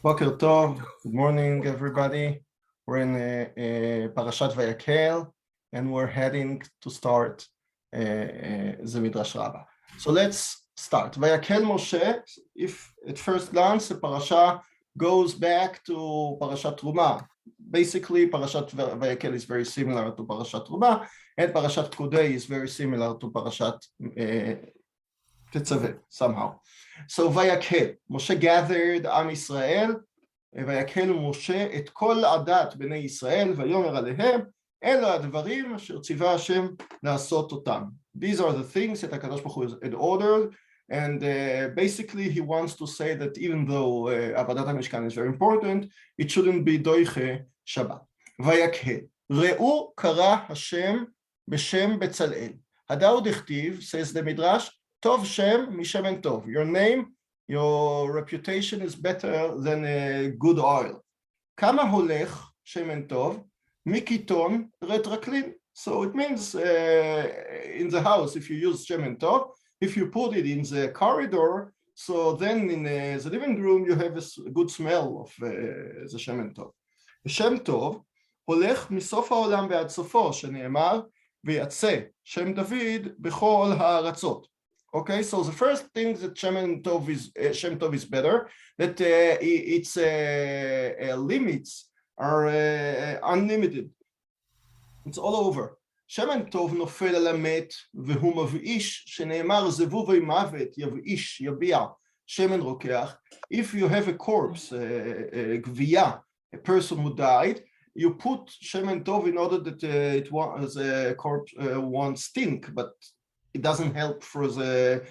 Boker Tov, good morning everybody. We're in Parashat Vayakhel and we're heading to start the Midrash Rabbah. So let's start. Vayakhel Moshe, if at first glance the parasha goes back to Parashat Truma. Basically, Parashat Vayakhel is very similar to Parashat Truma, and Parashat Kodei is very similar to Parashat Tetzaveh somehow. So Vayakhel, Moshe gathered Am Yisrael, ויקהל משה את כל עדת בני ישראל ויאמר עליהם אלה הדברים אשר ציווה השם לעשות אותם. These are the things that הקדוש ברוך הוא had ordered, and basically he wants to say that even though עבודת המשכן is very important, it shouldn't be דויכה שבת. ויקהל, ראו קרא השם בשם בצלאל. הדאו דכתיב, says the Midrash, טוב שם משמן טוב. Your name, your reputation is better than a good oil. כמה הולך שמן טוב? מקיטון רטרקלין. So it means in the house, if you use שמן טוב, if you put it in the corridor, so then in the living room you have a good smell of the שמן טוב. שם טוב הולך מסוף העולם ועד סופו, שנאמר, ויצא שם דוד בכל הארצות. Okay, so the first thing that Shem Tov is better, that its limits are unlimited. It's all over. Shem Tov נופל על המת והוא מבאיש, שנאמר זבובי מוות יבאיש יביע שמן רוקח. If you have a corpse, גבייה, a person who died, you put Shem Tov in order that the corpse won't stink, but it doesn't help for the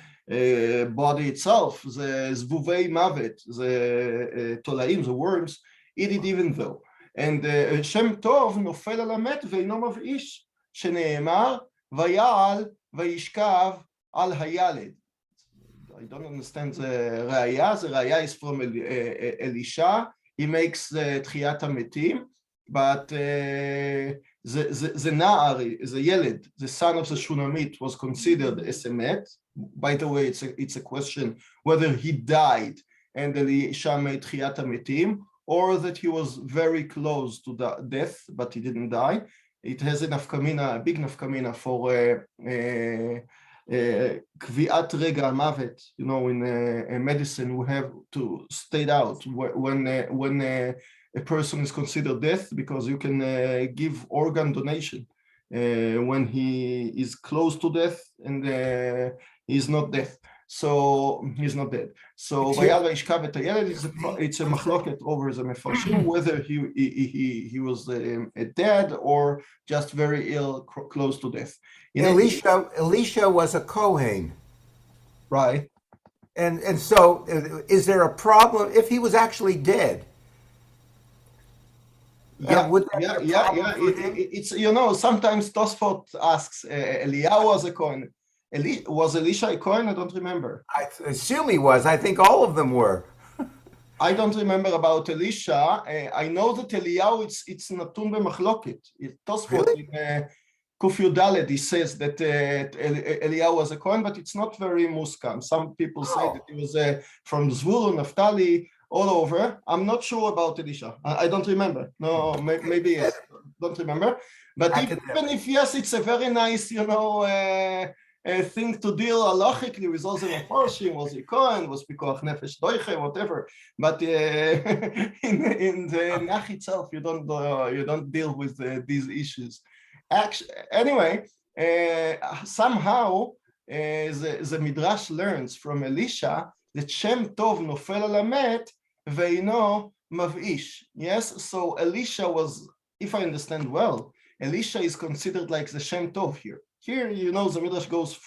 body itself. The zvuvei mavet, the tolaim, the worms, eat it even though. And Shem Tov nofel al hamet ve'ino mav'ish, shene'emar vayal vayishkav al hayaled. I don't understand the raya. The raya is from Elisha. He makes the tchiyat hametim, but the Na'ar, the Yeled, the son of the Shunamit, was considered as a met. By the way, it's a question whether he died and Elisha made Tchiyat HaMetim, or that he was very close to the death, but he didn't die. It has a nafkamina, a big nafkamina for Kviat Rega Mavet. You know, in medicine, we have to state out when a person is considered death, because you can give organ donation when he is close to death and he's not death. So he's not dead. So it's a machloket over the mefarshim whether he was dead or just very ill, close to death. Elisha was a Kohen, right? And so is there a problem if he was actually dead? Yeah. It's, you know, sometimes Tosfot asks, Eliyahu was a Kohen. Was Elisha a Kohen? I don't remember. I assume he was. I think all of them were. I don't remember about Elisha. I know that Eliyahu, it's natun b'machloket. Tosfot in Kuf Yudaled, he says that Eliyahu was a Kohen, but it's not very muskam. Some people say that he was from Zvulun, Naphtali, all over. I'm not sure about Elisha. I don't remember. No, maybe yes. Don't remember. But even if yes, it's a very nice, you know, thing to deal halachically with all the mefarshim. Was he Kohen? Was pikuach nefesh doiche? Whatever. But in the Nach itself, you don't deal with these issues. Actually, anyway, somehow the Midrash learns from Elisha that Shem Tov nofel al hamet ve'ino mav'ish. Yes, so Elisha was, if I understand well, Elisha is considered like the Shem Tov here. Here, you know, the Midrash goes too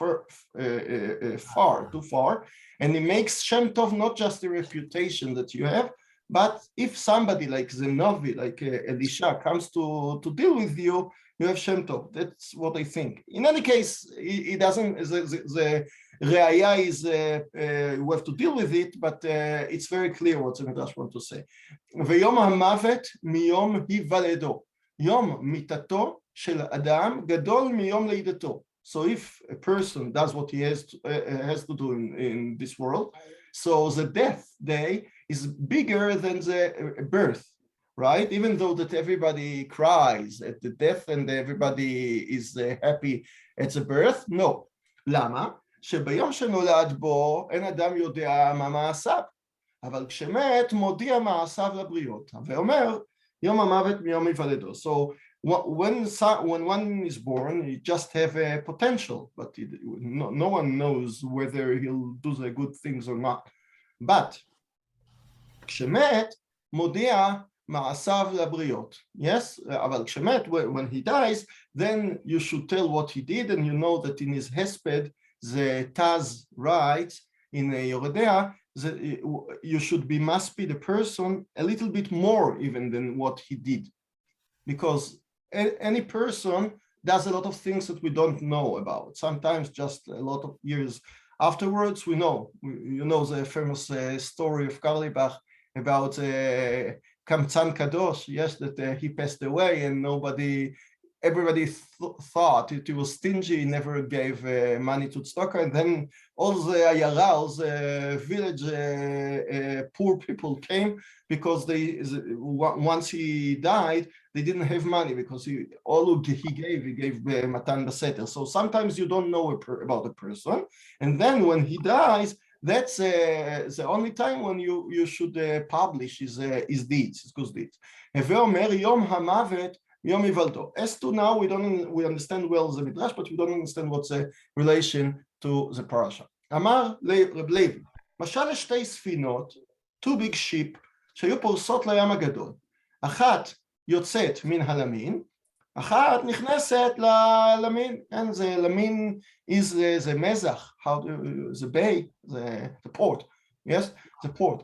far, and he makes Shem Tov not just the reputation that you have, but if somebody like the Novi, like Elisha, comes to deal with you, you have Shem Tov. That's what I think. In any case, he doesn't, the Re'aya is, we have to deal with it, but it's very clear what the Midrash want to say. ויום המוות מיום היוולדו. יום מיתתו של אדם גדול מיום לידתו. So if a person does what he has to do in this world, So the death day is bigger than the birth, right? Even though that everybody cries at the death and everybody is happy at the birth, no. למה? שביום שנולד בו אין אדם יודע מה מעשיו, אבל כשמת מודיע מעשיו לבריות, ואומר יום המוות מיום היוולדו. So when one is born, you just have a potential, but no one knows whether he'll do the good things or not. But כשמת מודיע מעשיו לבריות. Yes, אבל כשמת, when he dies, then you should tell what he did, and you know that in his hesped, the Taz writes in Yoredea, that you should must be the person a little bit more even than what he did. Because any person does a lot of things that we don't know about. Sometimes just a lot of years afterwards, we know. You know the famous story of Karlibach about Kamtzan Kadosh, yes, that he passed away and everybody thought he was stingy, he never gave money to tzedakah, and then all the ayara, all the village poor people came because once he died, they didn't have money because all he gave matan baseter. So sometimes you don't know about a person, and then when he dies, that's the only time when you should publish his deeds, his good deeds. ואומר יום המוות Yom Hivaldo. As to now, we understand well the Midrash, but we don't understand what's the relation to the parasha. Amar Reb Levi, משל לשתי ספינות, two big ship, שהיו פורסות לים הגדול. אחת יוצאת מן הלמין, אחת נכנסת ללמין. And the למין is the מזח, the bay, the port. Yes, the port.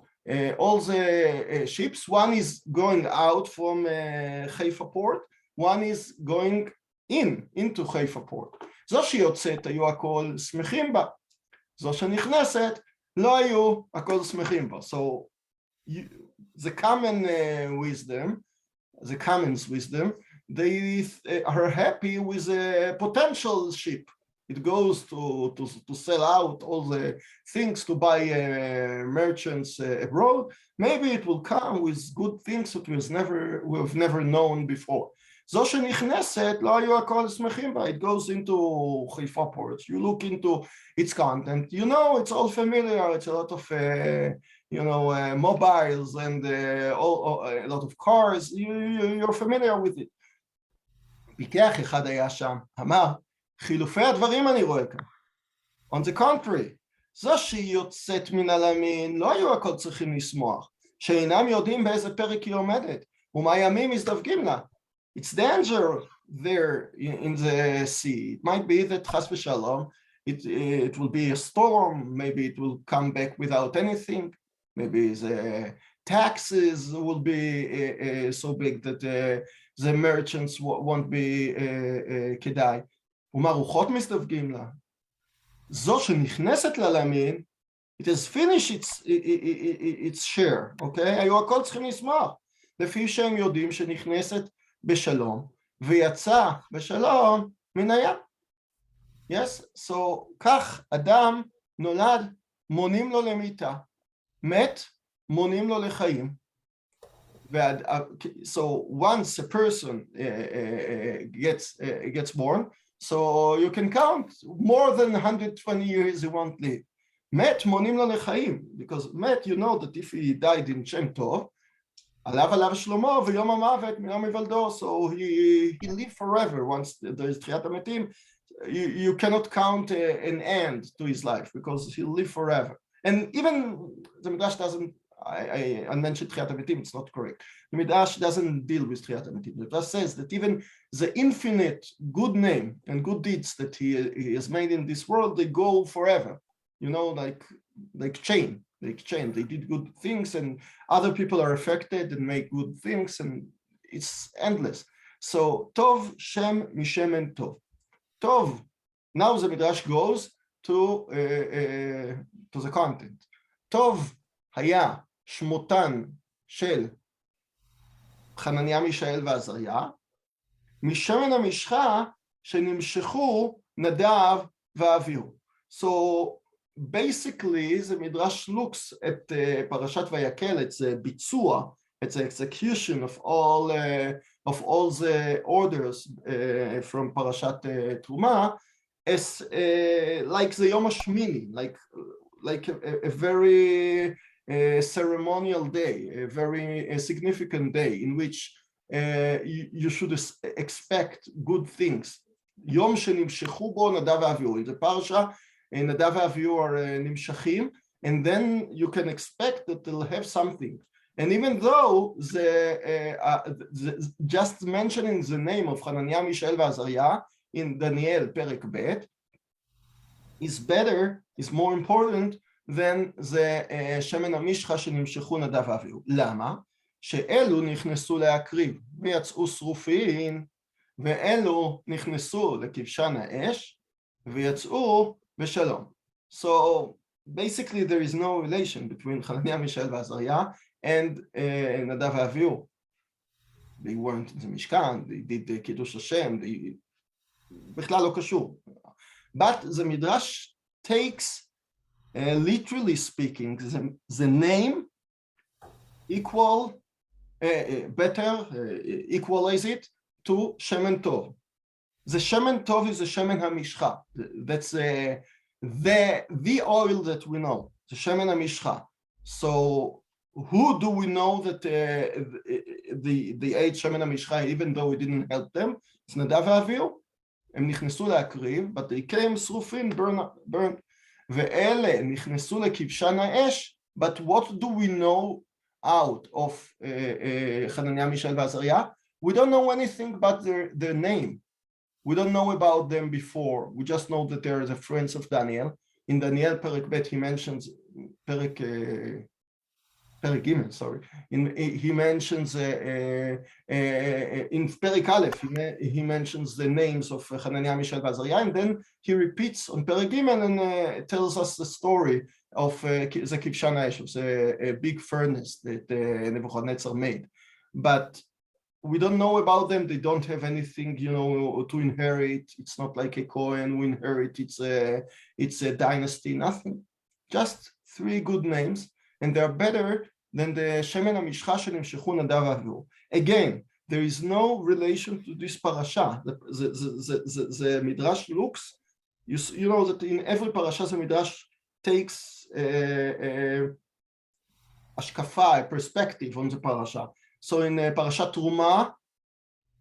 All the ships, one is going out from Haifa port, one is going into Haifa port. זו שיוצאת היו הכל שמחים בה, זו שנכנסת לא היו הכל שמחים בה. So the common wisdom, they are happy with a potential ship. It goes to sell out all the things to buy merchants abroad. Maybe it will come with good things that we've never known before. זו שנכנסת, לא היו הכל שמחים בה. It goes into חיפה ports. You look into its content. You know, it's all familiar. It's a lot of, mobiles and a lot of cars. You're familiar with it. פיקח אחד היה שם, אמר, חילופי הדברים אני רואה כאן. On the contrary, זו שהיא יוצאת מן הלמין, לא היו הכל צריכים לשמוח, שאינם יודעים באיזה פרק היא עומדת, ומה ימים מזדווגים לה. It's danger there in the sea. It might be that חס ושלום, it will be a storm, maybe it will come back without anything, maybe the taxes will be so big that the merchants won't be כדאי. ומה רוחות מסתווגים לה? זו שנכנסת ללמין, it has finished its share, okay? היו הכל צריכים לשמוח, לפי שהם יודעים שנכנסת בשלום, ויצא בשלום מן הים. Yes, so כך אדם נולד, מונים לו למיתה, מת, מונים לו לחיים. So once a person gets born, so you can count more than 120 years he won't live. מת מונים לו לחיים, because מת, you know that if he died in Shem Tov, עליו שלמה ויום המוות מיום היוולדו, so he lived forever. Once there is תחיית המתים, you cannot count an end to his life, because he'll live forever. And even the Midrash doesn't, I mentioned תחיית המתים, it's not correct. The Midrash doesn't deal with תחיית המתים. The Midrash says that even the infinite good name and good deeds that he has made in this world, they go forever. You know, like chain. They did good things, and other people are affected and make good things, and it's endless. So Tov, Shem, Mishem, and Tov. Tov. Now the Midrash goes to the content. Tov היה שמותן של חנניה, מישאל ועזריה, משמן המשחה שנמשכו נדב ואביהו. So basically the Midrash looks at Parashat Vayakhel, it's a bitzua, it's an execution of all the orders from Parashat Truma as like the Yom HaShmini, like a very ceremonial day, a very significant day in which you should expect good things. Yom שנמשכו בו נדב ואביהו. In the parsha, נדב ואביהו are נמשכים, and then you can expect that they'll have something. And even though just mentioning the name of Hananiah, Mishael ועזריה in Daniel פרק ב' is better, is more important than the שמן המשחה שנמשכו נדב ואביהו. למה? שאלו נכנסו להקריב ויצאו שרופים, ואלו נכנסו לכבשן האש ויצאו בשלום. So basically there is no relation between Hananiah, Mishael ועזריה and נדב ואביהו. They weren't in the Mishkan, they did the Kiddush Hashem, בכלל לא קשור. But the Midrash takes, literally speaking, the name equalize it to Shemen Tov. The Shemen Tov is the Shemen HaMishcha. That's the oil that we know, the Shemen HaMishcha. So who do we know that the ate Shemen HaMishcha, even though we didn't help them? It's Nadav ואביהו. הם נכנסו להקריב, but they came שרופים, burned. ואלה נכנסו לכבשן האש, but what do we know out of Hananiah, Mishael ועזריה? We don't know anything about their name. We don't know about them before. We just know that they are the friends of Daniel. In Daniel פרק ב' he mentions, פרק ג', sorry. He mentions, in פרק א', he mentions the names of Hananiah, Mishael ועזריה, and then he repeats on פרק ג' and tells us the story of the כבשן האש, of the big furnace that Nebuchadnezzar made. But we don't know about them. They don't have anything, to inherit. It's not like a Cohen who inherit. It's a dynasty, nothing. Just three good names, and they're better than the Shemen HaMishcha שנמשכו נדב ואביהו. Again, there is no relation to this parasha. The Midrash looks, you know that in every parasha the Midrash takes השקפה, a perspective on the parasha. So in Parashat Truma,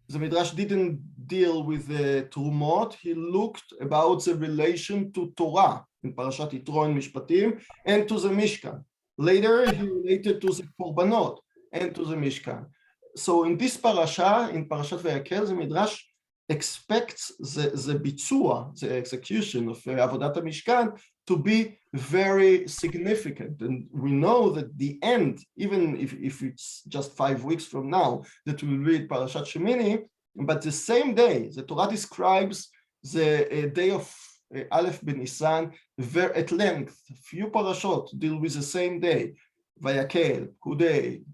the Midrash didn't deal with the Trumot, he looked about the relation to Torah in Parashat Yitro and Mishpatim and to the Mishkan. Later he related to the Korbanot and to the Mishkan. So in this parasha, in Parashat Vayakhel, the Midrash expects the bitzua, the execution of Avodat HaMishkan to be very significant. And we know that the end, even if it's just 5 weeks from now, that we'll read Parashat Shemini, but the same day, the Torah describes the day of Aleph B'Nisan at length. Few parashot deal with the same day. Vayakhel, Kudei,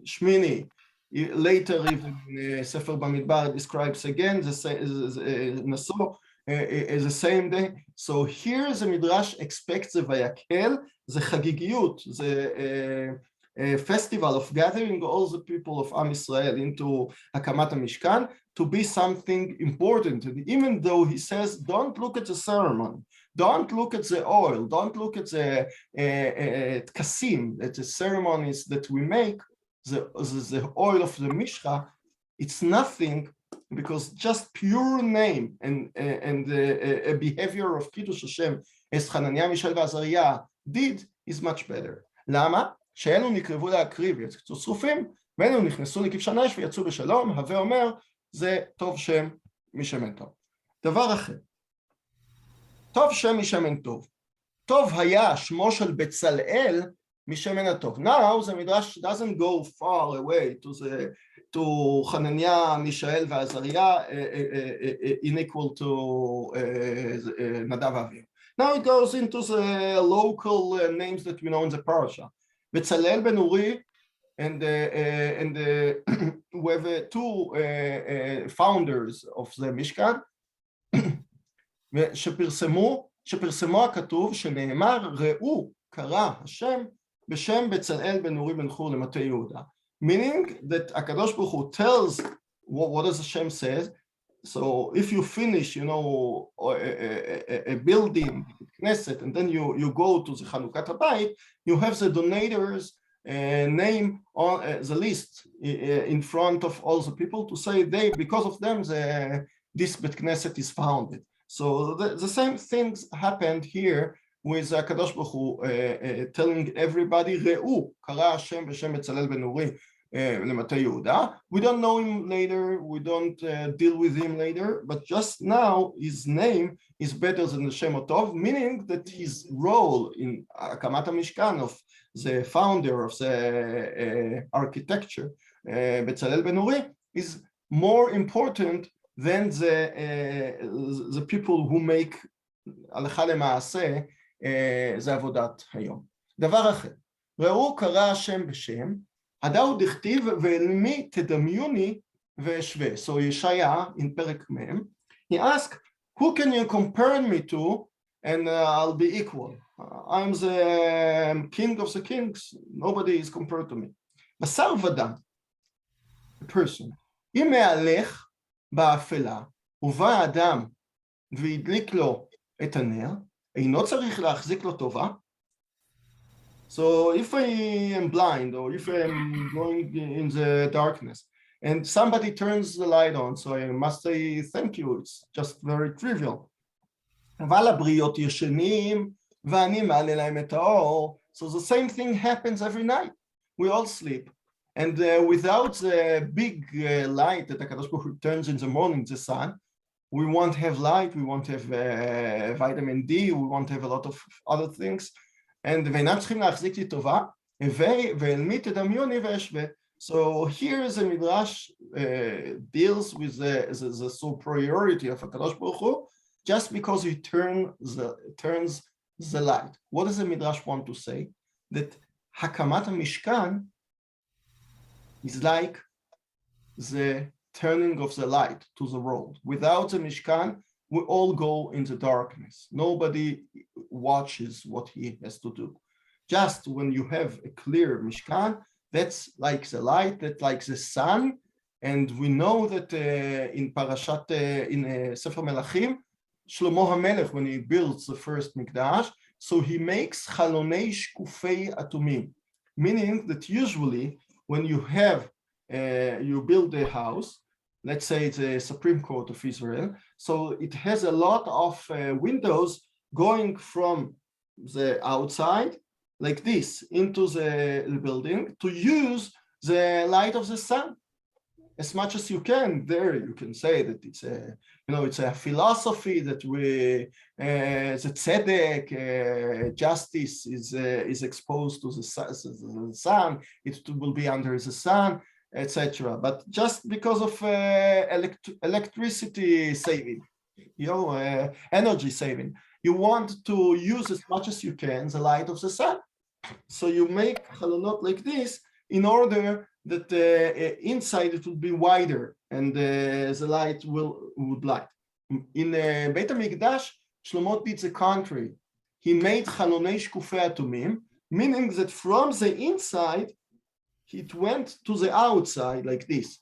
Shmini. Later, even Sefer Bamidbar describes again the same day. So here the Midrash expects the Vayakhel, the Chagigiyut, the festival of gathering all the people of Am Yisrael into Hakamat HaMishkan, to be something important. And even though he says, don't look at the ceremony, don't look at the oil, don't look at the tkasim, at the ceremonies that we make, the oil of the Mishcha, it's nothing, because just pure name and a behavior of Kiddush Hashem as Hananiah, Mishael ועזריה did is much better. למה? שאלו נקרבו להקריב ויצאו שרופים, ואלו נכנסו לכבשן האש ויצאו בשלום. הווה אומר, זה טוב שם משמן טוב. דבר אחר, טוב שם משמן טוב. טוב היה שמו של בצלאל משמן הטוב. Now the Midrash doesn't go far away to Hananiah, Mishael ועזריה unequal to נדב ואביהו. Now it goes into the local names that we know in the parasha. Betzalel ben Uri and we have two founders of the Mishkan שפרסמו שפרסמו הכתוב שנאמר ראו קרא השם בשם בצלאל בן אורי בן חור למטה יהודה. Meaning that הקדוש ברוך הוא tells what does Hashem says. So if you finish, you know, a building, Knesset, and then you go to the Chanukat HaBayit, you have the donators' name on the list in front of all the people to say because of them, this Bet Knesset is founded. So the same things happened here with Kadosh Baruch Hu telling everybody, Re'u, Kara Hashem b'Shem Betzalel ben Uri למטה יהודה. We don't know him later, we don't deal with him later, but just now his name is better than the Shem Tov, meaning that his role in הקמת המשכן of the founder of the architecture, Betzalel ben Uri, is more important than the people who make הלכה למעשה זה עבודת היום. דבר אחר, ראו קרא השם בשם, הדאו דכתיב ואל מי תדמיוני ואשווה. So Yeshaya in פרק מ', he asked, who can you compare me to and I'll be equal? I'm the king of the kings, nobody is compared to me. בשר ודם, a person, אם מהלך באפלה ובא אדם והדליק לו את הנר, אינו צריך להחזיק לו טובה? So if I am blind or if I am going in the darkness and somebody turns the light on, so I must say thank you, it's just very trivial. אבל הבריות ישנים ואני מעלה להם את האור. So the same thing happens every night. We all sleep. And without the big light that HaKadosh Baruch Hu turns in the morning, the sun, we won't have light, we won't have vitamin D, we won't have a lot of other things. And ואינם צריכים להחזיק לי טובה, ואל מי תדמיוני ואשווה. So here the Midrash deals with the superiority of HaKadosh Baruch Hu just because he turns the light. What does the Midrash want to say? That Hakamat HaMishkan is like the turning of the light to the world. Without the Mishkan, we all go into darkness. Nobody watches what he has to do. Just when you have a clear Mishkan, that's like the light, that's like the sun. And we know that in Parashat, in Sefer Melachim, Shlomo HaMelech, when he builds the first Mikdash, so he makes Chalonei Shkufei Atumim, meaning that usually when you have, you build a house, let's say it's a Supreme Court of Israel, so it has a lot of windows going from the outside, like this, into the building to use the light of the sun as much as you can. There you can say that it's a, you know, it's a philosophy that we, the tzedek, justice is exposed to the sun, it will be under the sun, etc. But just because of electricity saving, you know, energy saving, you want to use as much as you can the light of the sun. So you make halonot like this in order that inside it would be wider and the light would light. In Beit HaMikdash, Shlomo did the contrary. He made chalonei shkufei atumim, meaning that from the inside it went to the outside like this,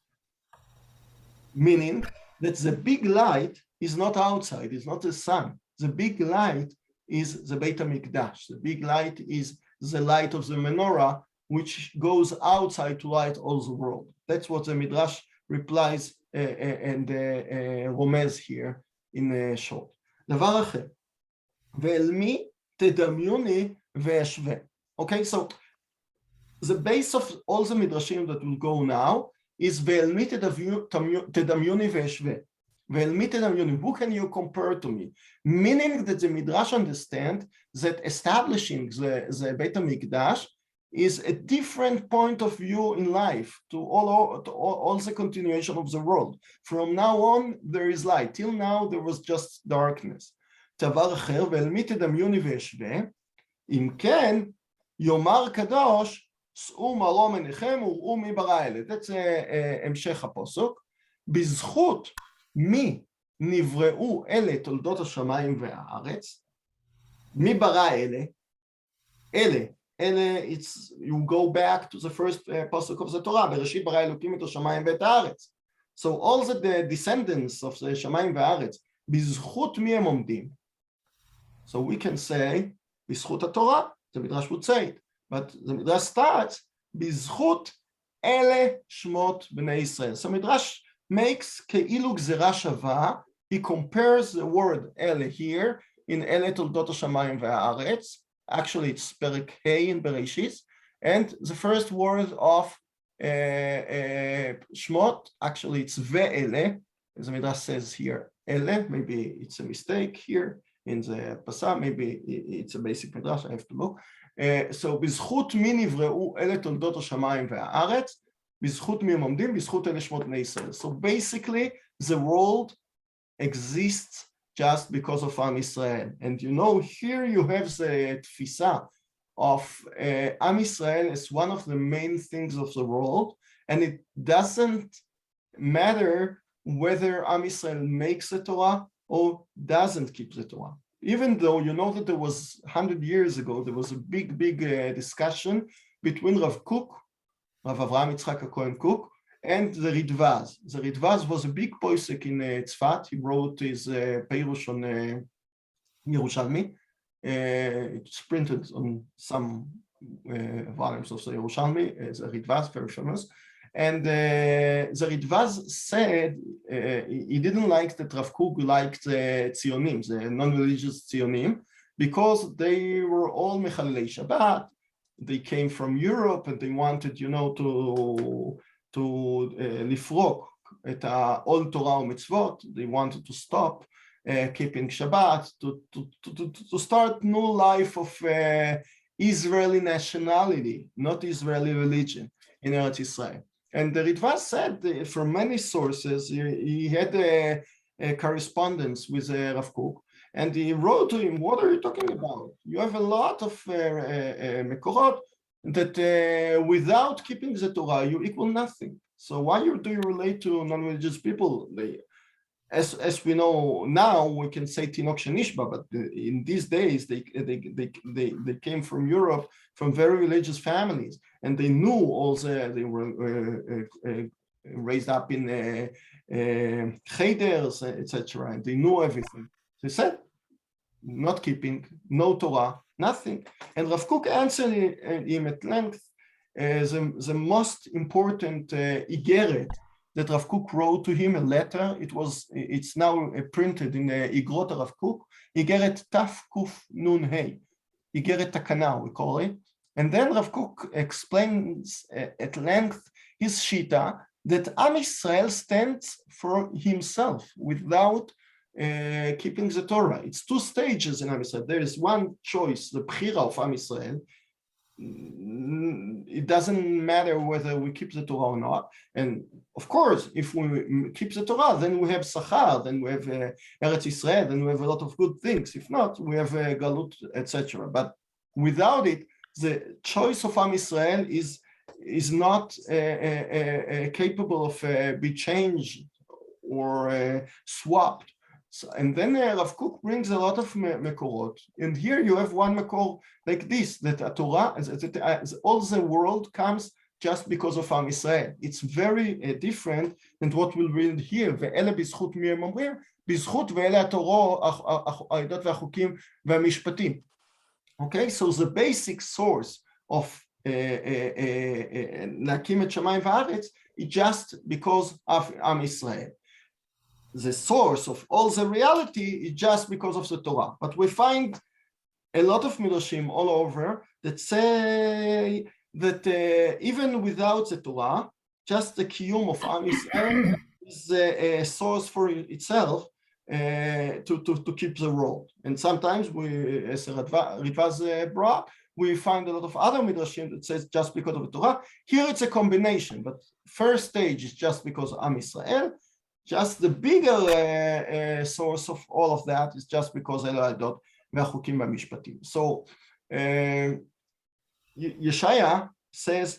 meaning that the big light is not outside, it's not the sun. The big light is the Beit HaMikdash. The big light is the light of the menorah, which goes outside to light all the world. That's what the Midrash replies and רומז here in short. דבר אחר, ואל מי תדמיוני ואשווה. Okay, so the base of all the midrashim that will go now is ואל מי תדמיוני ואשווה. ואל מי תדמיוני, who can you compare to me? Meaning that the Midrash understand that establishing the Beit HaMikdash is a different point of view in life to all the continuation of the world. From now on, there is light. Till now, there was just darkness. דבר אחר, ואל מי תדמיוני ואשווה, אם כן, יאמר קדוש, שאו מרום עיניכם וראו מי ברא אלה. That's המשך הפסוק. בזכות מי נבראו אלה תולדות השמיים והארץ, מי ברא אלה? אלה, you go back to the first pasuk of the Torah, בראשית ברא אלוקים את השמיים ואת הארץ. So all the descendants of the שמיים והארץ, בזכות מי הם עומדים? So we can say, בזכות התורה, the Midrash would say it, but the Midrash starts, בזכות אלה שמות בני ישראל. So Midrash makes כאילו גזירה שווה, he compares the word אלה here, in אלה תולדות השמיים והארץ, actually it's פרק ה' in בראשית, and the first word of שמות, actually it's ואלה, as the Midrash says here, אלה, maybe it's a mistake here, in the Pasuk, maybe it's a basic Midrash, I have to look. So, בזכות מי נבראו אלה תולדות השמיים והארץ, בזכות מי הם עומדים, בזכות אלה שמות בני ישראל. So basically, the world exists just because of עם ישראל. And you know, here you have the תפיסה of עם ישראל as one of the main things of the world, and it doesn't matter whether עם ישראל makes the Torah or doesn't keep the Torah. Even though you know that there was 100 years ago, there was a big discussion between Rav Kook, Rav Avraham Yitzchak HaKohen Kook, and the Ritvaz. The Ritvaz was a big posek in Tzfat. He wrote his Peirush on Yerushalmi. It's printed on some volumes of the Yerushalmi. The Ritvaz, very famous. And the Ritvaz said he didn't like that Rav Kook liked Tzionim, the non-religious Tzionim, because they were all Mechalelei Shabbat. They came from Europe and they wanted, you know, to lifrok את all Torah u'mitzvot. They wanted to stop keeping Shabbat, to start new life of Israeli nationality, not Israeli religion in Eretz Israel. And the Ritvaz said, from many sources, he had a correspondence with Rav Kook, and he wrote to him, what are you talking about? You have a lot of Mekorot that without keeping the Torah, you equal nothing. So why do you relate to non-religious people? As we know now, we can say Tinok Shenishba, but in these days, they came from Europe, from very religious families, and they knew also they were raised up in cheder, etc. And they knew everything. They said, not keeping, no Torah, nothing. And Rav Kook answered him at length the most important Igeret that Rav Kook wrote to him, a letter. It's now printed in Igrot Rav Kook, Igeret Taf Kuf Nun Hey, Igeret Takana, we call it. And then Rav Kook explains at length his shita that Am Yisrael stands for himself without keeping the Torah. It's two stages in Am Yisrael. There is one choice, the Bchira of Am Yisrael. It doesn't matter whether we keep the Torah or not. And of course, if we keep the Torah, then we have Sachar, then we have Eretz Yisrael, then we have a lot of good things. If not, we have Galut, etc. But without it, the choice of Am Yisrael is not capable of be changed or swapped. So, and then Rav Kook brings a lot of Mekorot, and here you have one Mekor like this, that a Torah, all the world comes just because of Am Yisrael. It's very different than what we'll read here. ואלה בזכות מי הם אומרים? בזכות ואלה התורה, העדות והחוקים והמשפטים. Okay, so the basic source of להקים את שמיים וארץ is just because of Am Yisrael. The source of all the reality is just because of the Torah. But we find a lot of midrashim all over that say that even without the Torah, just the kiyum of Am Yisrael is a source for itself to keep the world. And sometimes we, as Ritvaz brought, we find a lot of other midrashim that says just because of the Torah. Here it's a combination, but first stage is just because of Am Yisrael. Just the bigger source of all of that is just because אלה העדות והחוקים והמשפטים. So Yeshaya says,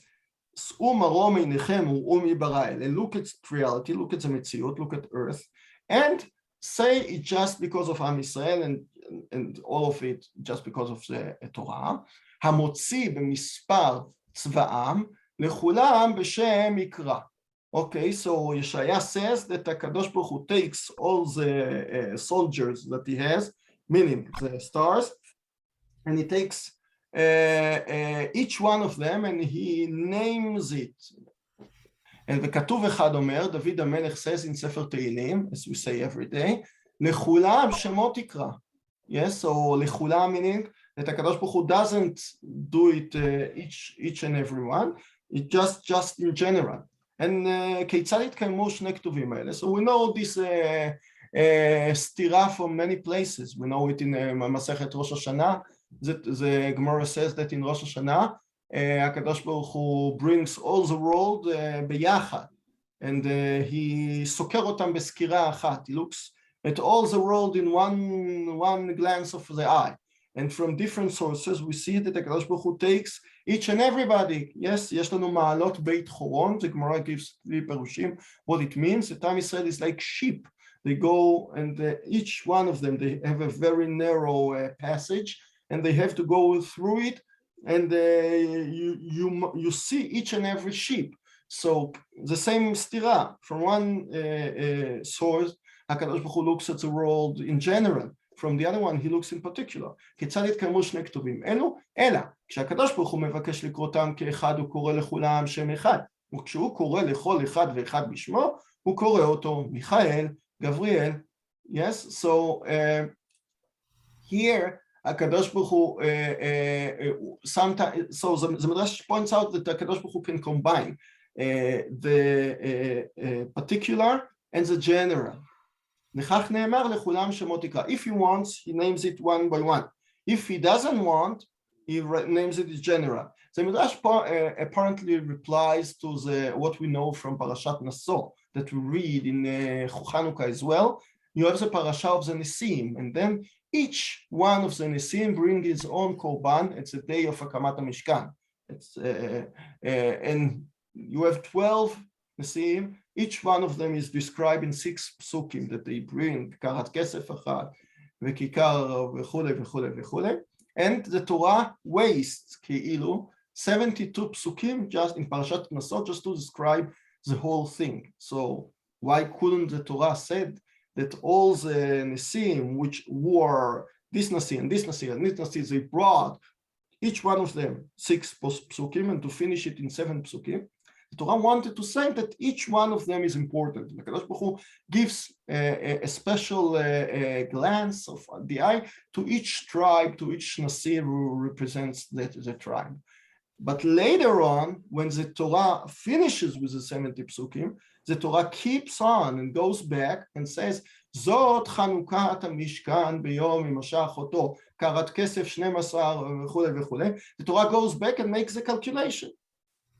שאו מרום עיניכם וראו מי ברא אלה. Look at reality, look at the מציאות, look at earth, and say it just because of Am Yisrael and all of it just because of the Torah, המוציא במספר צבאם לכולם בשם יקרא. Okay, so Yeshaya says that HaKadosh Baruch Hu takes all the soldiers that he has, meaning the stars, and he takes each one of them and he names it. וכתוב אחד אומר, דוד המלך says in ספר תהילים, as we say every day, לכולם שמות יקרא. Yes, so לכולם meaning that HaKadosh Baruch Hu doesn't do it each and every one, it just in general. And כיצד התקיימו שני כתובים האלה? So we know this סתירה from many places. We know it in מסכת ראש השנה. The Gemara says that in Rosh Hashanah, HaKadosh Baruch Hu brings all the world ביחד, and he סוקר אותם בסקירה אחת. He looks at all the world in one glance of the eye. And from different sources we see that HaKadosh Baruch Hu takes each and everybody. Yes, יש לנו מעלות בית חורון. The Gemara gives three פירושים what it means. The Am Yisrael is like sheep. They go and each one of them, they have a very narrow passage, and they have to go through it, and you see each and every sheep. So the same stira from one source, HaKadosh Baruch Hu looks at the world in general. From the other one, he looks in particular. כיצד התקיימו שני כתובים אלו? אלא, כשהקדוש ברוך הוא מבקש לקרותם כאחד, הוא קורא לכולם שם אחד. וכשהוא קורא לכל אחד ואחד בשמו, הוא קורא אותו מיכאל, גבריאל. Yes, so here, HaKadosh Baruch Hu, sometimes, so the Midrash points out that HaKadosh Baruch Hu can combine the particular and the general. לכך נאמר לכולם שמות יקרא. If he wants, he names it one by one. If he doesn't want, he names it as general. The Midrash apparently replies to what we know from Parashat Naso that we read in Chanukah as well. You have the parasha of the Nisim, and then each one of the Nisim bring his own korban. It's a day of Akamat HaMishkan. And you have 12 Nisim. Each one of them is described in 6 psukim that they bring, karat kesef achad, v'kikar v'chule v'chule v'chule. And the Torah wastes כאילו 72 psukim just in Parashat Naso just to describe the whole thing. So why couldn't the Torah said that all the Nisim which were this Nasi and this Nasi and this Nasi, they brought each one of them 6 psukim, and to finish it in 7 psukim. The Torah wanted to say that each one of them is important. HaKadosh Baruch Hu gives a special glance of the eye to each tribe, to each Nasi who represents the tribe. But later on, when the Torah finishes with the 70 psukim, the Torah keeps on and goes back and says, Zot Chanukat HaMishkan b'yom imashach oto, karat kesef 12 v'chule v'chule. The Torah goes back and makes the calculation.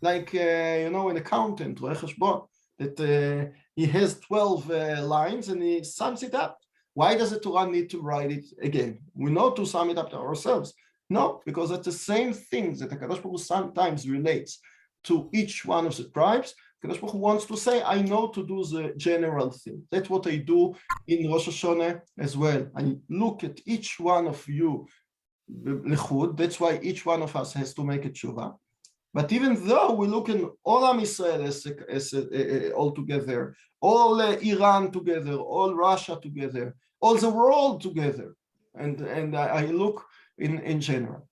Like, an accountant, that he has 12 lines and he sums it up. Why does the Torah need to write it again? We know to sum it up to ourselves. No, because it's the same things that HaKadosh Baruch Hu sometimes relates to each one of the tribes. HaKadosh Baruch Hu wants to say, I know to do the general thing. That's what I do in Rosh Hashanah as well. I look at each one of you, lechud. That's why each one of us has to make a tshuva. But even though we look in all Am Yisrael as all together, all Iran together, all Russia together, all the world together, and I look in general.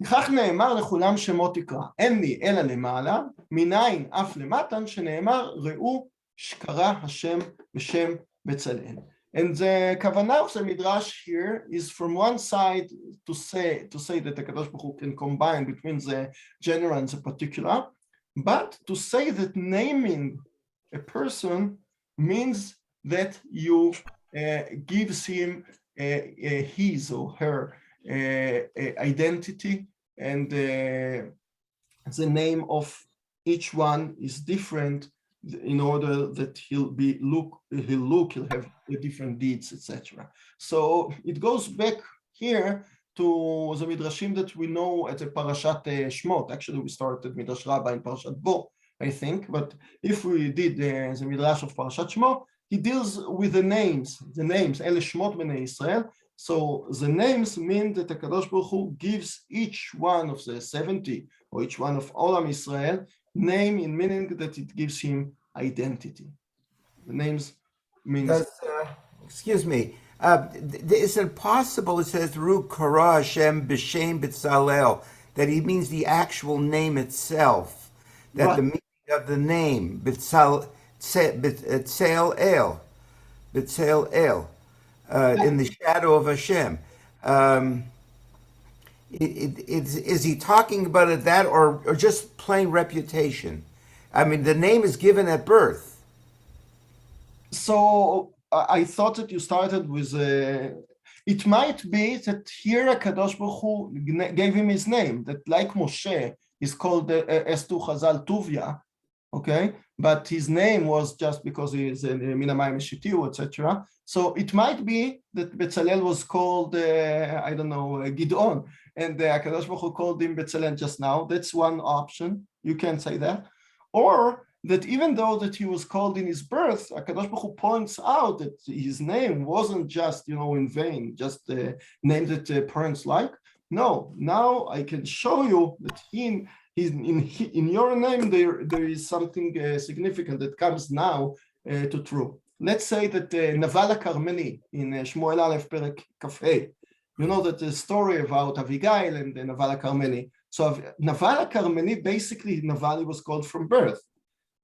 וכך נאמר לכולם שמות יקרא, אין לי אלא למעלה, מניין אף למתן שנאמר ראו שקרא השם בשם בצלאל. And the kavanah of the midrash here is from one side to say that the HaKadosh Baruch Hu can combine between the general and the particular, but to say that naming a person means that you gives him his or her identity, and the name of each one is different in order that he'll have different deeds, etc. So it goes back here to the midrashim that we know at the Parashat Shmot. Actually, we started Midrash Rabbah in Parashat Bo, I think, but if we did the midrash of Parashat Shmot, he deals with the names, אלה שמות בני ישראל. So the names mean that HaKadosh Baruch Hu gives each one of the 70 or each one of all Am Israel name in meaning that it gives him identity. The names means... Excuse me. Is it possible, it says, Ru Kara Hashem B'Shem B'Tzalel, that he means the actual name itself, that Right. the meaning of the name, B'Tzalel, in the shadow of Hashem. Is he talking about it that or just plain reputation? I mean, the name is given at birth. So I thought that you started with it might be that here HaKadosh Baruch Hu gave him his name, that like Moshe is called as to Chazal Tuvia, okay? But his name was just because he is Min Hamayim Eshitiu, etc. So it might be that Betzalel was called, I don't know, Gidon, and HaKadosh Baruch Hu called him Betzalel just now. That's one option. You can say that. Or that even though that he was called in his birth, HaKadosh Baruch Hu points out that his name wasn't just, in vain, just a name that parents like. No, now I can show you that in your name there is something significant that comes now to true. Let's say that Naval HaKarmeli in Shmuel Aleph Perek Kafei, you know that the story about Avigail and Naval HaKarmeli. So Naval HaKarmeli, basically Naval was called from birth.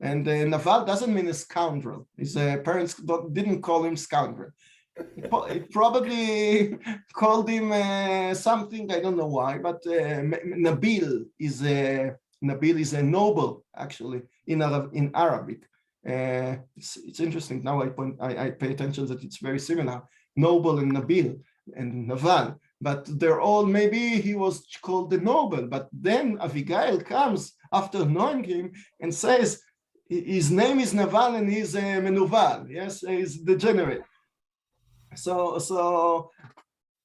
And Naval doesn't mean a scoundrel. His parents didn't call him scoundrel. It probably called him something, I don't know why, but Nabil is a noble, actually, in Arabic. It's interesting. Now I pay attention that it's very similar. Noble and Nabil and Naval. But they're all, maybe he was called the noble. But then Abigail comes after knowing him and says, his name is Naval and he's Menuval. Yes, he's degenerate. So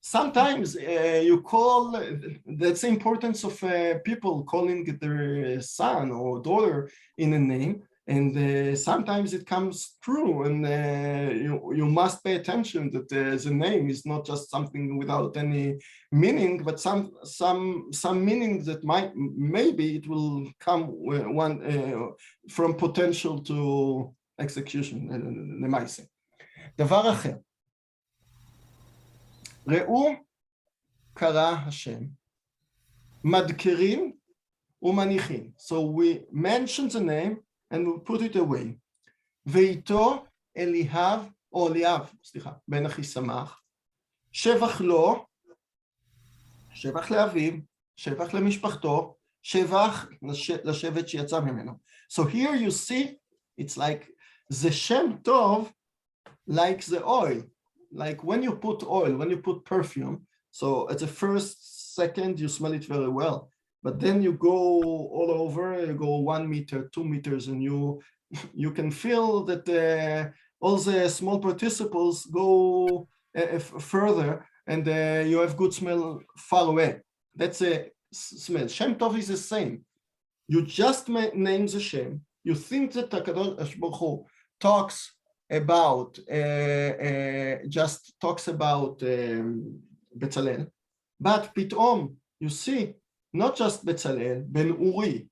sometimes you call, that's the importance of people calling their son or daughter in a name, and sometimes it comes true, and you must pay attention that the name is not just something without any meaning, but some meaning that maybe it will come from potential to execution. למעשה. דבר אחר. ראו קרא השם, מדקרים ומניחים. So we mention the name and we put it away. ואיתו אליאב, או אליאב, סליחה, בן אחיסמך, שבח לו, שבח לאביו, שבח למשפחתו, שבח לשבט שיצא ממנו. So here you see, it's like the Shem Tov, like the oil. Like when you put oil, when you put perfume, so at the first second you smell it very well, but then you go all over, you go 1 meter, 2 meters, and you can feel that all the small participles go further, and you have good smell far away. That's a smell. Shem Tov is the same. You just name the Shem. You think that HaKadosh Baruch Hu talks about Betzalel, but pit'om you see not just Betzalel, Ben Uri,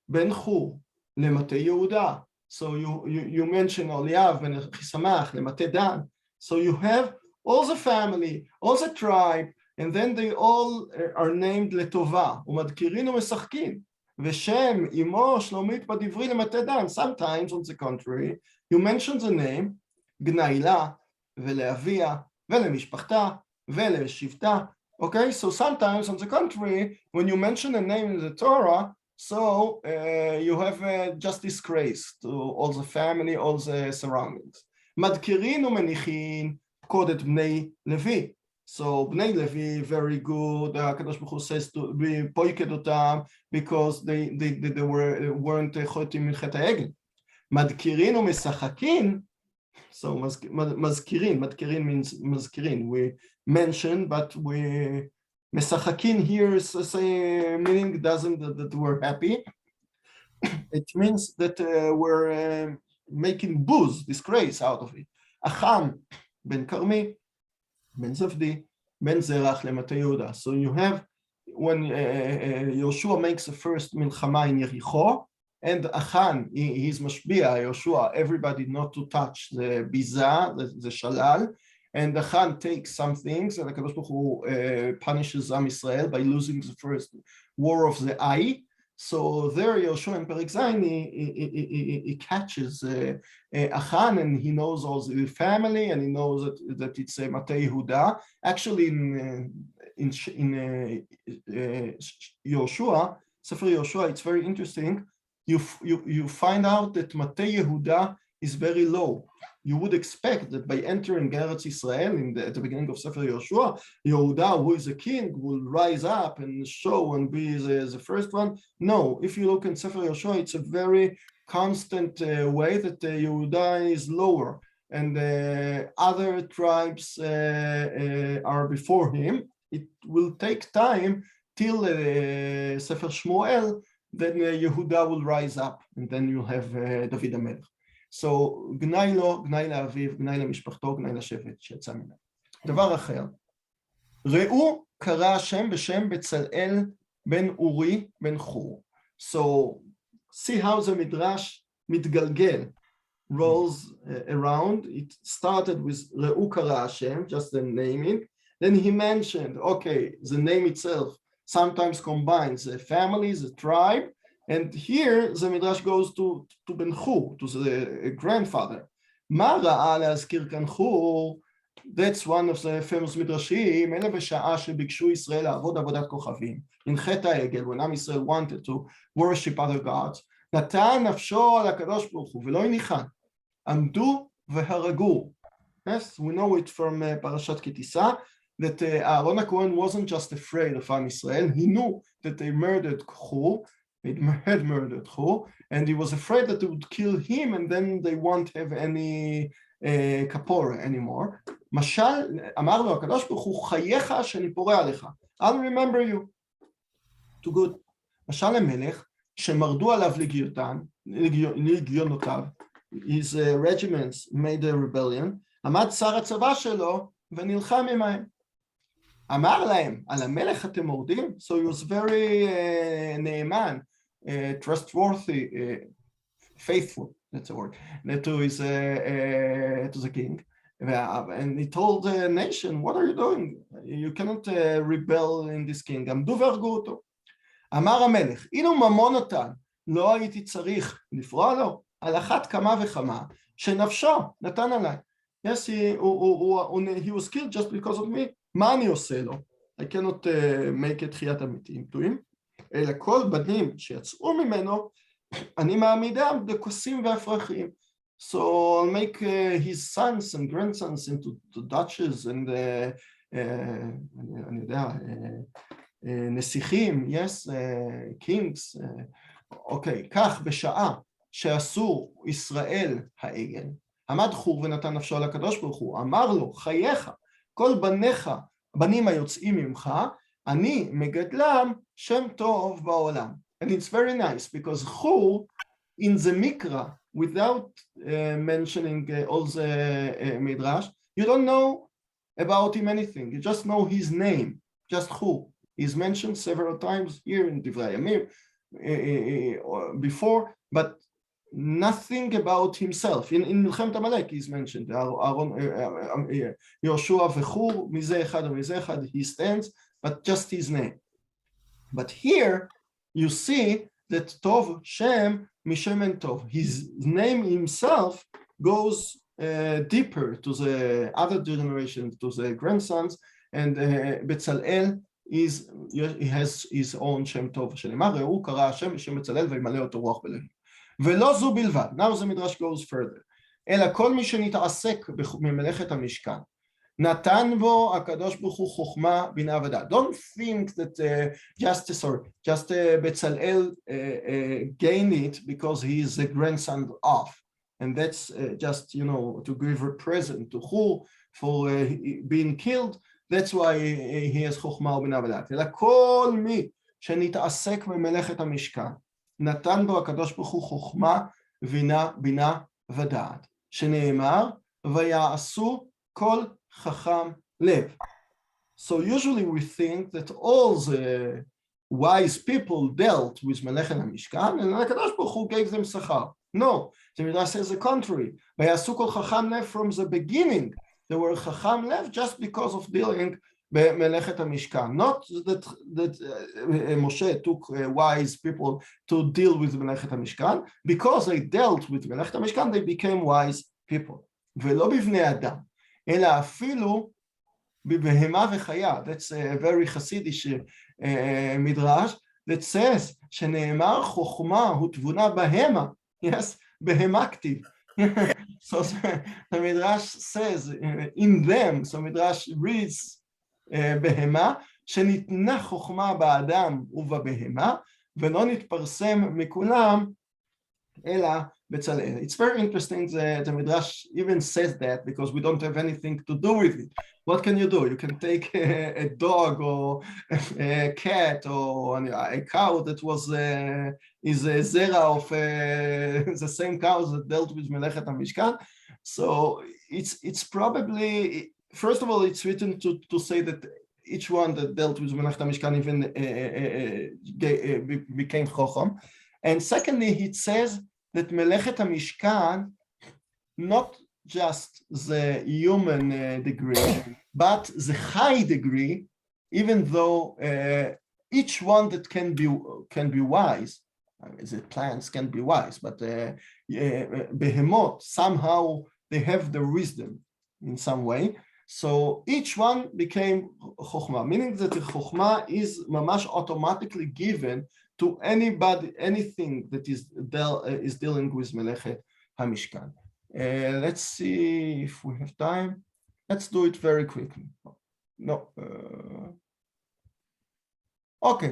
Ben Chur, Lemate Yehuda. So you mention Oliav, Ben Chisamach, Lemate Dan. So you have all the family, all the tribe, and then they all are named Letova. Umadkirin u'mesachkin. V'shem imo Shlomit badivri Lemate Dan. Sometimes, on the contrary, you mention the name, Gnaila, ולאביה, ולמשפחתה, ולשבטה. Okay, so sometimes on the contrary, when you mention a name in the Torah, so you have just disgrace to all the family, all the surroundings. מדקירין ומניחין, קודת בני לוי. So בני לוי, very good. הקדוש ברוך הוא says to be פויקד אותם, because they weren't חוטאים מלחת העגל. מדקירין ומשחקין, so mazkirin means mazkirin. We mention, but we mesachakin here say meaning doesn't that we're happy. It means that we're making booze, disgrace out of it. Achan ben Karmi, ben Zavdi, ben Zerach lemata Yehuda. So you have, when Yoshua makes the first milchama in Yericho, and Achan, he's mashbiah, Yoshua, everybody not to touch the biza, the shalal, and Achan takes some things, and HaKadosh Baruch Hu punishes Am Yisrael by losing the first war of the eye. So there Yoshua in Perek Zayin, he catches Achan, and he knows all the family, and he knows that it's Mata Yehuda. Actually, in Yoshua, Sefer Yoshua, it's very interesting. You find out that Mata Yehuda is very low. You would expect that by entering Eretz Israel at the beginning of Sefer Yoshua, Yehuda, who is a king, will rise up and show and be the first one. No, if you look in Sefer Yoshua, it's a very constant way that Yehuda is lower, and other tribes are before him. It will take time till Sefer Shmuel, then Yehuda will rise up, and then you have David HaMelech. So גנאי לו, גנאי לאביו, גנאי למשפחתו, גנאי לשבט שיצא ממנו. דבר אחר, ראו קרא השם בשם בצלאל בן אורי בן חור. So see how the midrash מתגלגל, rolls around. It started with ראו קרא השם, just the naming. Then he mentioned, okay, the name itself sometimes combines the families, the tribe, and here the midrash goes to Ben Chur, to the grandfather. מה ראה להזכיר כאן חור? That's one of the famous midrashim. אלא בשעה שביקשו ישראל לעבוד עבודת כוכבים, in חטא העגל, when Am Yisrael wanted to worship other gods, נתן נפשו על הקדוש ברוך הוא ולא הניחן, עמדו והרגו. Yes, we know it from Parashat Kitisa, that Aaron HaKohen wasn't just afraid of Am Yisrael, he knew that they murdered Chur, they had murdered Chur, and he was afraid that they would kill him, and then they won't have any kapora anymore. משל, אמר לו הקדוש ברוך הוא, חייך שאני פורע עליך. I'll remember you. Too good. משל המלך, שמרדו עליו לגיונותיו, his regiments made a rebellion, עמד שר הצבא שלו ונלחם עמהם. אמר להם, על המלך אתם מורדים? So he was very נאמן, trustworthy, faithful, that's a word, to the king. And he told the nation, what are you doing? You cannot rebel in this kingdom. עמדו והרגו אותו. אמר המלך, אילו ממון אותן, לא הייתי צריך לפרוע לו, על אחת כמה וכמה, שנפשו נתן עליי. Yes, he was killed just because of me. מה אני עושה לו? I cannot make it תחיית המתים פתויים. אלא כל בנים שיצאו ממנו, אני מעמידם בכוסים והפרחים. So I'll make his sons and grandsons into duchess and אני יודע, נסיכים, yes, kings. אוקיי, כך בשעה שעשו ישראל העגל, עמד חור ונתן נפשו על הקדוש ברוך הוא, אמר לו, חייך, כל בניך, בנים היוצאים ממך, אני מגדלם שם טוב בעולם. And it's very nice because חור in the Mikra, without mentioning all the midrash, you don't know about him anything. You just know his name, just Chur. He's mentioned several times here in Divrei Yamim before, but nothing about himself. In Milchemet Amalek he's mentioned. Yoshua v'Chur, mizeh echad, he stands, but just his name. But here you see that Tov Shem Mishem and Tov. His name himself goes deeper to the other generations, to the grandsons, and Betzalel he has his own Shem Tov. שנאמר, ראו קרא השם בשם בצלאל וימלא אותו רוח באלוהים. ולא זו בלבד. Now the Midrash goes further. אלא כל מי שנתעסק במלאכת המשכן, נתן בו הקדוש ברוך הוא חוכמה בינה ודעת. Don't think that just Betzalel gained it because he is the grandson of, and that's just, you know, to give a present to Chur for being killed. That's why he has חוכמה ובינה ודעת. אלא כל מי שנתעסק במלאכת המשכן, נתן בו הקדוש ברוך הוא חוכמה בינה ודעת. שנאמר, ויעשו כל חכם לב. So usually we think that all the wise people dealt with מלאכת המשכן, and הקדוש ברוך הוא gave them שכר. No, the Midrash says the contrary. ויעשו כל חכם לב from the beginning. They were חכם לב just because of dealing במלאכת המשכן. Not that Moshe took wise people to deal with מלאכת המשכן. Because they dealt with מלאכת המשכן, they became wise people. ולא בבני אדם, אלא אפילו בבהמה וחיה. That's a very Hasidic מדרש that says שנאמר חוכמה ותבונה בהמה. Yes, בהמה כתיב. So the Midrash says in them, so Midrash reads בהמה, שניתנה חוכמה באדם ובבהמה, ולא נתפרסם מכולם, אלא בצלאל. It's very interesting that the Midrash even says that because we don't have anything to do with it. What can you do? You can take a dog or a cat or a cow that was is a zera of the same cows that dealt with Melechet HaMishkan. So it's probably, first of all, it's written to say that each one that dealt with Melechet HaMishkan even became Chocham. And secondly, it says that Melechet HaMishkan, not just the human degree, but the high degree, even though each one that can be wise, the plants can be wise, but behemoth, somehow they have the wisdom in some way. So each one became Chokhmah, meaning that the Chokhmah is mamash automatically given to anybody, anything that is dealing with Melechet HaMishkan. Let's see if we have time. Let's do it very quickly. No. Okay,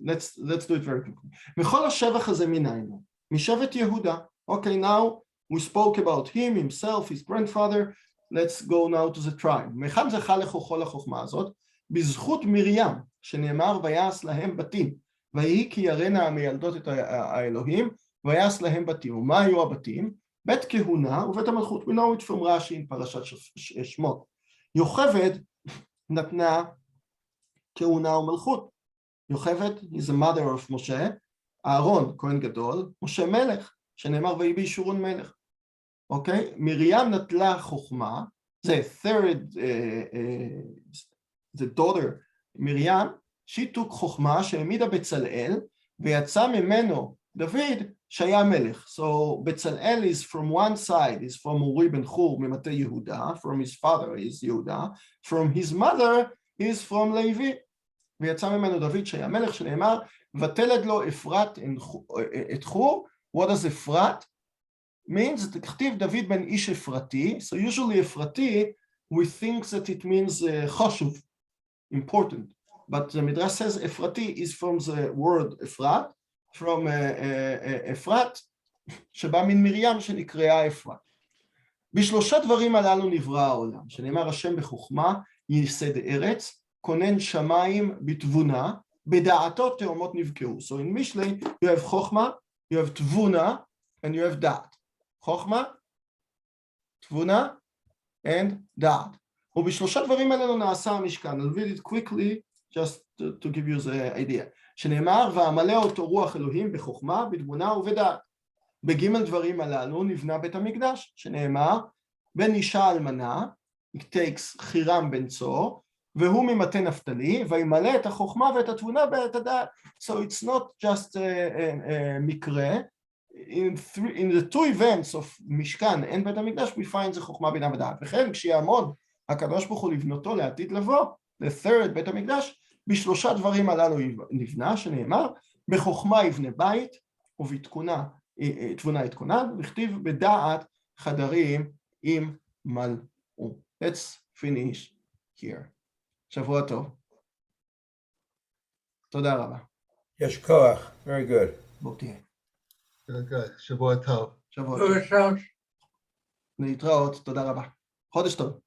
let's do it very quickly. מכל השבח הזה מניינו, משבט יהודה. Okay, now we spoke about him, himself, his grandfather. Let's go now to the tribe. מהיכן זכה לכוחו לחוכמה הזאת? בזכות מרים, שנאמר ויעש להם בתים. ויהי כי יראנה המילדות את האלוהים, ויעש להם בתים. ומה היו הבתים? בית כהונה ובית המלכות. We know it from Rashi in פרשת שמות. יוכבד נתנה כהונה ומלכות. יוכבד is the mother of משה, אהרון כהן גדול, משה מלך, שנאמר ויהי בישורון מלך. אוקיי? מרים נטלה חוכמה, זה third, the daughter, מרים, she took חוכמה שהעמידה בצלאל, ויצא ממנו דוד שהיה מלך. So בצלאל is from one side, is from אורי בן חור ממטה יהודה, from his father is יהודה, from his mother is from לוי. ויצא ממנו דוד שהיה מלך, שנאמר, ותלד לו אפרת את חור. What does אפרת? Means תכתיב דוד בן איש אפרתי. So usually אפרתי, we think that it means חשוב, important. But the Midrash says אפרתי is from the word אפרת, from אפרת, שבא מן מרים שנקראה אפרת. בשלושה דברים הללו נברא העולם, שנאמר השם בחוכמה ייסד ארץ, כונן שמיים בתבונה, בדעתו תאומות נבקעו. So in Mishlei you have חוכמה, you have תבונה, and you have דעת. חוכמה, תבונה, and דעת. ובשלושה דברים האלה נעשה המשכן. I'll read it quickly, just to give you the idea. שנאמר, ואמלא אותו רוח אלוהים בחוכמה, בתבונה ובדעת. בגימל דברים הללו נבנה בית המקדש, שנאמר, בן אישה אלמנה, it takes חירם בן צור, והוא ממטה נפתלי, וימלא את החוכמה ואת התבונה ואת הדעת. So it's not just מקרה. In the two events of משכן and בית המקדש, we find the חוכמה בינה ודעת. וכן, כשיעמוד הקדוש ברוך הוא לבנותו לעתיד לבוא, the third בית המקדש, בשלושה דברים הללו נבנה, שנאמר, בחוכמה יבנה בית, ובתבונה יתכונן, וכתיב בדעת חדרים ימלאו. Let's finish here. שבוע טוב. תודה רבה. יש כוח. Very good. בוא תהיה. שבוע טוב. שבוע טוב. להתראות, תודה רבה. חודש טוב.